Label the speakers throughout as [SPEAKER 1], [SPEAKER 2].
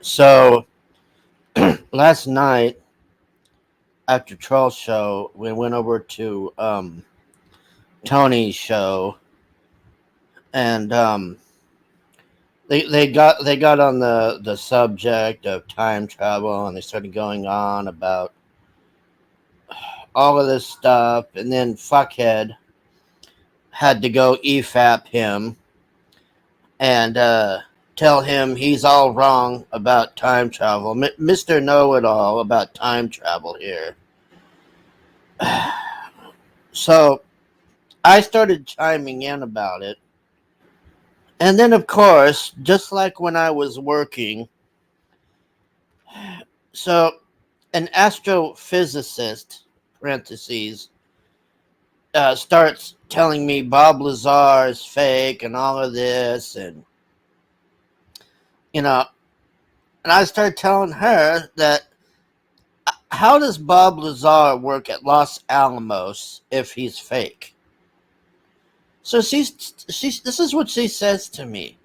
[SPEAKER 1] So last night after Troll's show, we went over to Tony's show, and they got on the subject of time travel, and they started going on about all of this stuff, and then fuckhead had to go EFAP him and tell him he's all wrong about time travel. Mr. Know It All about time travel here. So I started chiming in about it. And then, of course, just like when I was working, so an astrophysicist, parentheses, starts telling me Bob Lazar is fake and all of this. You know, and I started telling her that how does Bob Lazar work at Los Alamos if he's fake? So this is what she says to me.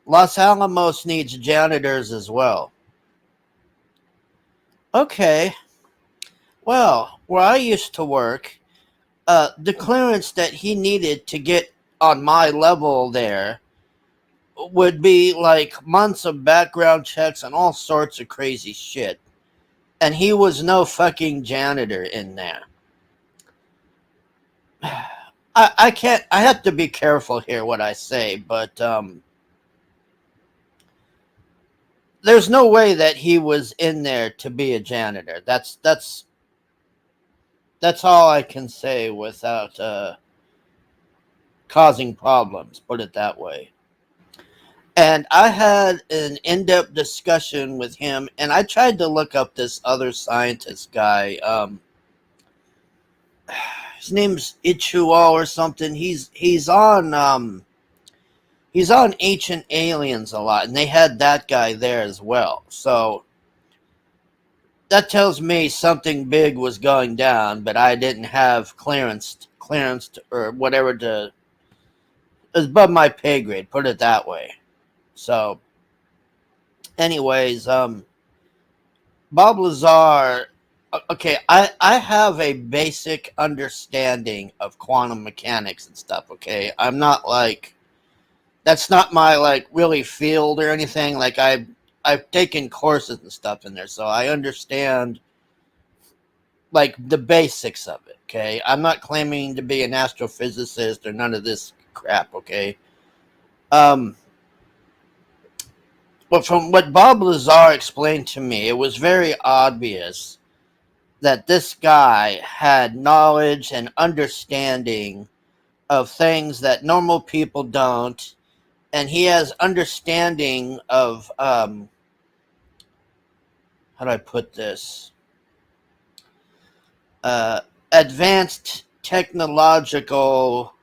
[SPEAKER 1] Los Alamos needs janitors as well. Okay, well, where I used to work, the clearance that he needed to get on my level there would be like months of background checks and all sorts of crazy shit. And he was no fucking janitor in there. I can't, I have to be careful here what I say, but there's no way that he was in there to be a janitor. That's all I can say without causing problems, put it that way. And I had an in-depth discussion with him, and I tried to look up this other scientist guy. His name's Ichuo or something. He's on Ancient Aliens a lot, and they had that guy there as well. So that tells me something big was going down, but I didn't have clearance or whatever to. It was above my pay grade, put it that way. So, anyways, Bob Lazar. Okay, I have a basic understanding of quantum mechanics and stuff. Okay, I'm not like that's not my like really field or anything. Like I've taken courses and stuff in there, so I understand like the basics of it. Okay, I'm not claiming to be an astrophysicist or none of this crap. Okay, um, but from what Bob Lazar explained to me, it was very obvious that this guy had knowledge and understanding of things that normal people don't, and he has understanding of how do I put this? Uh, Advanced technological.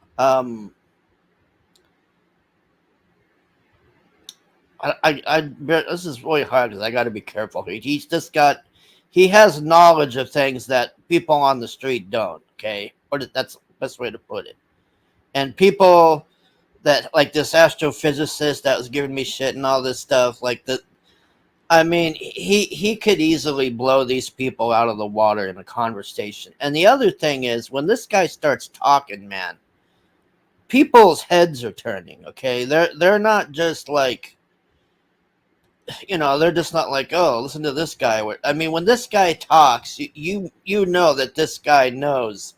[SPEAKER 1] This is really hard because I got to be careful. He has knowledge of things that people on the street don't. Okay, that's the best way to put it. And people that like this astrophysicist that was giving me shit and all this stuff, like the I mean, he could easily blow these people out of the water in a conversation. And the other thing is, when this guy starts talking, man, people's heads are turning. Okay, they're not just like, they're just not like, oh, listen to this guy. I mean, when this guy talks, you know that this guy knows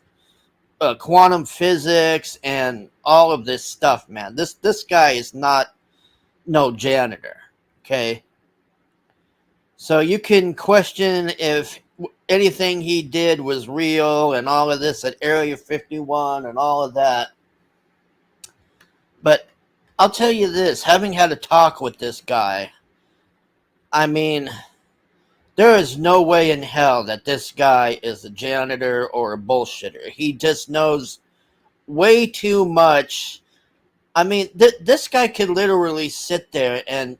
[SPEAKER 1] quantum physics and all of this stuff, man. This guy is not no janitor. Okay. So you can question if anything he did was real and all of this at Area 51 and all of that. But I'll tell you this, having had a talk with this guy, I mean, there is no way in hell that this guy is a janitor or a bullshitter. He just knows way too much. I mean, this guy could literally sit there and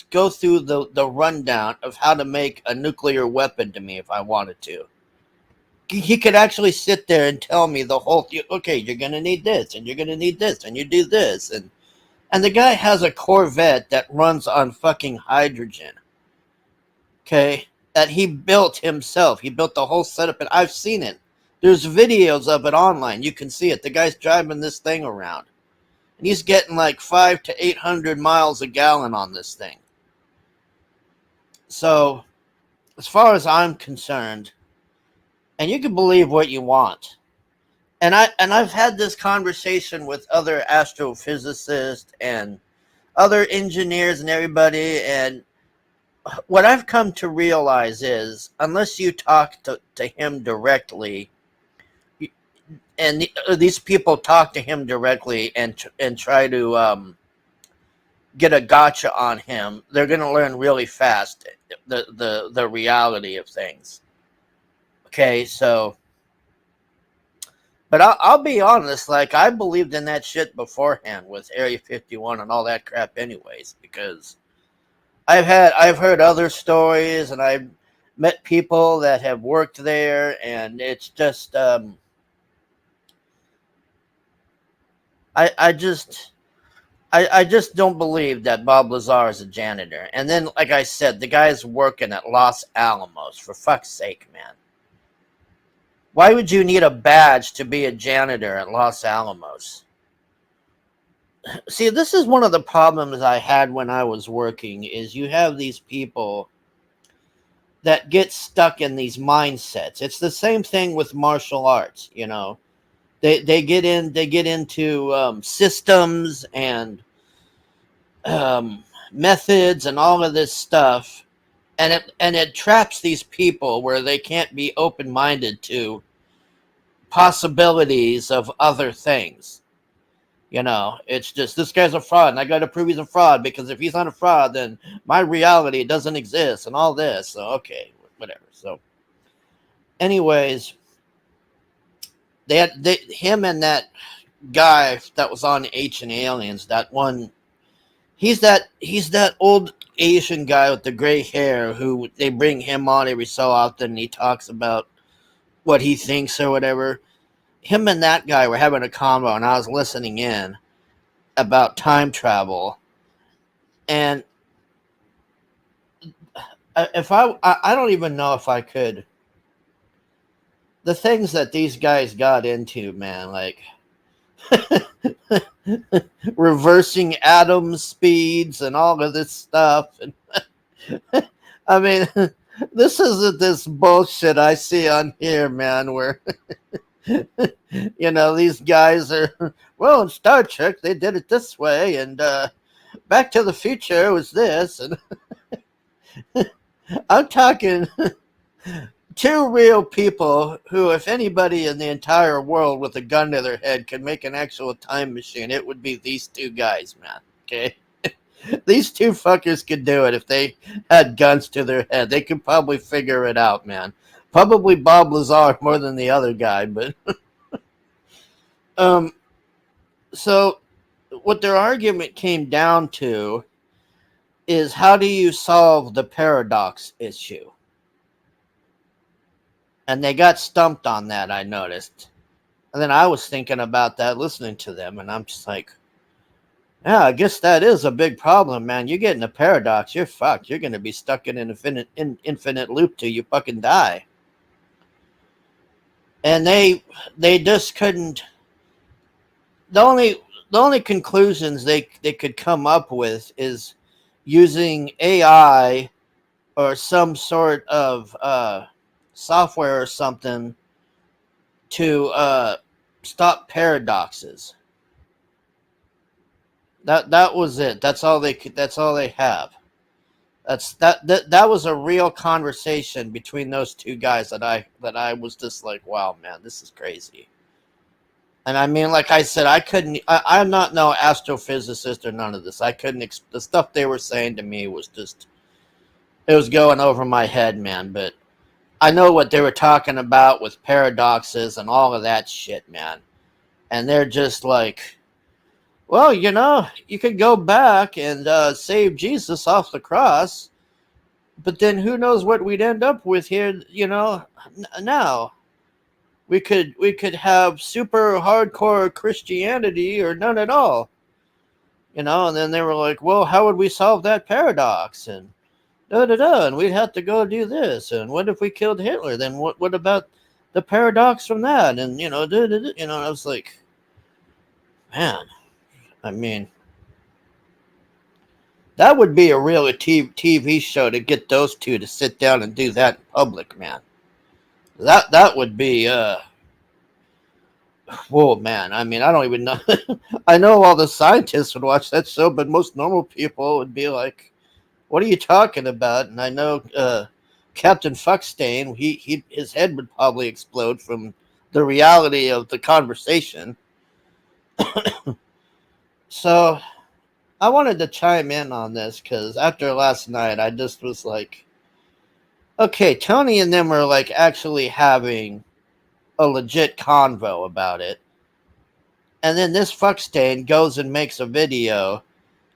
[SPEAKER 1] go through the rundown of how to make a nuclear weapon to me if I wanted to. He could actually sit there and tell me the whole thing. Okay, you're going to need this, and you're going to need this, and you do this. And the guy has a Corvette that runs on fucking hydrogen. okay, that he built himself. He built the whole setup, and I've seen it. There's videos of it online. You can see it. The guy's driving this thing around, and he's getting like 500 to 800 miles a gallon on this thing. So, as far as I'm concerned, and you can believe what you want, I've had this conversation with other astrophysicists and other engineers and everybody, and what I've come to realize is, unless you talk to him directly, and these people talk to him directly and try to get a gotcha on him, they're going to learn really fast the reality of things. Okay, so, but I'll be honest, like, I believed in that shit beforehand with Area 51 and all that crap anyways, because I've heard other stories, and I've met people that have worked there, and it's just I just I just don't believe that Bob Lazar is a janitor. And then, like I said, the guy's working at Los Alamos. For fuck's sake, man. Why would you need a badge to be a janitor at Los Alamos? See, this is one of the problems I had when I was working, is you have these people that get stuck in these mindsets. It's the same thing with martial arts, you know. They get into systems and methods and all of this stuff, and it traps these people where they can't be open-minded to possibilities of other things. You know, it's just, this guy's a fraud, and I got to prove he's a fraud, because if he's not a fraud, then my reality doesn't exist, and all this. So, okay, whatever. So, anyways, him and that guy that was on Ancient Aliens, that one, he's that old Asian guy with the gray hair who they bring him on every so often, and he talks about what he thinks or whatever. Him and that guy were having a convo, and I was listening in about time travel. And if I don't even know if I could. The things that these guys got into, man, like reversing atom speeds and all of this stuff. And I mean, this isn't this bullshit I see on here, man, where you know, these guys are, well, in Star Trek they did it this way, and Back to the Future was this, and I'm talking two real people who, if anybody in the entire world with a gun to their head could make an actual time machine, it would be these two guys, man. Okay? These two fuckers could do it if they had guns to their head. They could probably figure it out, man. Probably Bob Lazar more than the other guy, but so what their argument came down to is, how do you solve the paradox issue? And they got stumped on that, I noticed. And then I was thinking about that, listening to them, and I'm just like, yeah, I guess that is a big problem, man. You get in a paradox, you're fucked. You're going to be stuck in an infinite loop till you fucking die. And they just couldn't. The only conclusions they could come up with is using AI or some sort of software or something to stop paradoxes. That was it. That's all they have. That was a real conversation between those two guys that I was just like, wow, man, this is crazy. And I mean, like I said, I'm not no astrophysicist or none of this. I couldn't, the stuff they were saying to me was just, it was going over my head, man. But I know what they were talking about with paradoxes and all of that shit, man. And they're just like, well, you know, you could go back and save Jesus off the cross, but then who knows what we'd end up with here, you know, now. We could have super hardcore Christianity or none at all, you know. And then they were like, well, how would we solve that paradox? And da da da, and we'd have to go do this. And what if we killed Hitler? Then what about the paradox from that? And da, da, da, I was like, man, I mean, that would be a real TV show to get those two to sit down and do that in public, man. That would be whoa, man. I mean, I don't even know. I know all the scientists would watch that show, but most normal people would be like, "What are you talking about?" And I know Captain Fuckstain, his head would probably explode from the reality of the conversation. So I wanted to chime in on this because after last night, I just was like, okay, Tony and them are like actually having a legit convo about it. And then this fuckstain goes and makes a video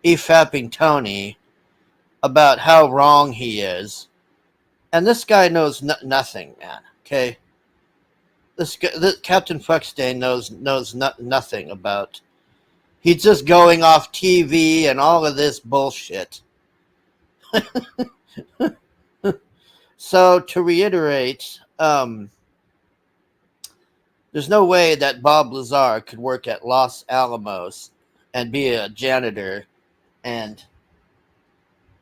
[SPEAKER 1] e-fapping Tony about how wrong he is. And this guy knows nothing, man. Okay? This Captain Fuckstain knows nothing about. He's just going off TV and all of this bullshit. So to reiterate, there's no way that Bob Lazar could work at Los Alamos and be a janitor and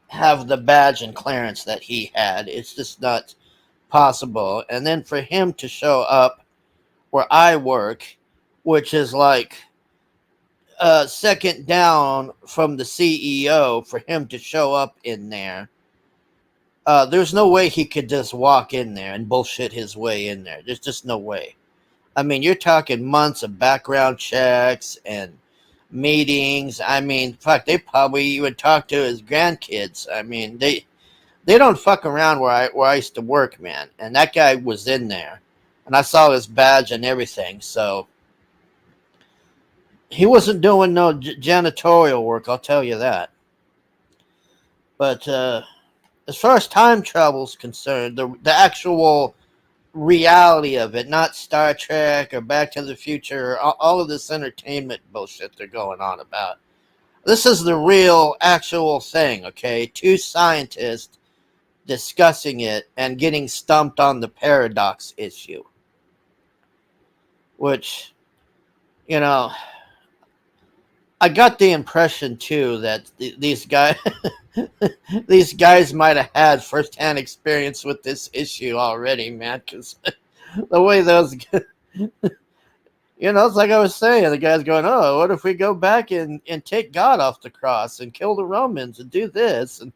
[SPEAKER 1] have the badge and clearance that he had. It's just not possible. And then for him to show up where I work, which is like second down from the CEO, for him to show up in there, there's no way he could just walk in there and bullshit his way in there. There's just no way. I mean, you're talking months of background checks and meetings. I mean, fuck, they probably would talk to his grandkids. I mean, they don't fuck around where I used to work, man. And that guy was in there, and I saw his badge and everything. So he wasn't doing no janitorial work, I'll tell you that. But as far as time travel is concerned, the actual reality of it, not Star Trek or Back to the Future, or all of this entertainment bullshit they're going on about. This is the real, actual thing, okay? Two scientists discussing it and getting stumped on the paradox issue. Which, I got the impression, too, that these guys... these guys might have had firsthand experience with this issue already, man, because the way those, it's like I was saying, the guy's going, oh, what if we go back and take God off the cross and kill the Romans and do this? And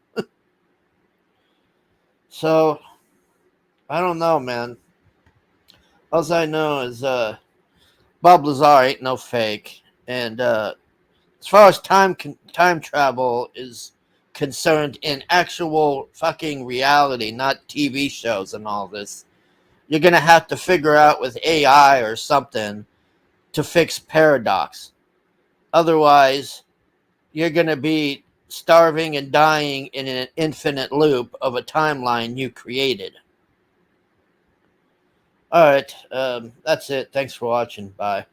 [SPEAKER 1] so, I don't know, man. All I know is Bob Lazar ain't no fake. And as far as time travel is concerned in actual fucking reality, not TV shows and all this, you're going to have to figure out with AI or something to fix paradox. Otherwise, you're going to be starving and dying in an infinite loop of a timeline you created. All right, that's it. Thanks for watching. Bye.